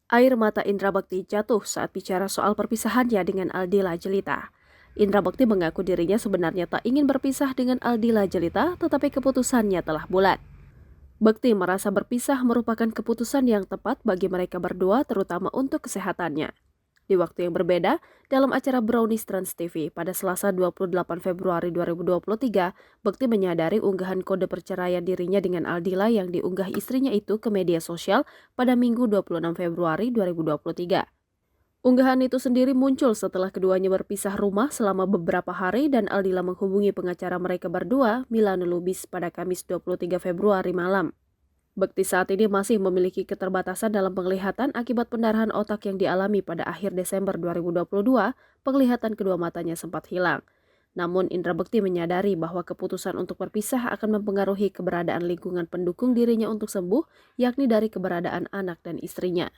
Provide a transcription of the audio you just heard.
Air mata Indra Bekti jatuh saat bicara soal perpisahannya dengan Aldila Jelita. Indra Bekti mengaku dirinya sebenarnya tak ingin berpisah dengan Aldila Jelita, tetapi keputusannya telah bulat. Bekti merasa berpisah merupakan keputusan yang tepat bagi mereka berdua, terutama untuk kesehatannya. Di waktu yang berbeda, dalam acara Brownies Trans TV pada Selasa 28 Februari 2023, Bekti menyadari unggahan kode perceraian dirinya dengan Aldila yang diunggah istrinya itu ke media sosial pada Minggu 26 Februari 2023. Unggahan itu sendiri muncul setelah keduanya berpisah rumah selama beberapa hari dan Aldila menghubungi pengacara mereka berdua, Milano Lubis, pada Kamis 23 Februari malam. Bekti saat ini masih memiliki keterbatasan dalam penglihatan akibat pendarahan otak yang dialami pada akhir Desember 2022, penglihatan kedua matanya sempat hilang. Namun Indra Bekti menyadari bahwa keputusan untuk berpisah akan mempengaruhi keberadaan lingkungan pendukung dirinya untuk sembuh, yakni dari keberadaan anak dan istrinya.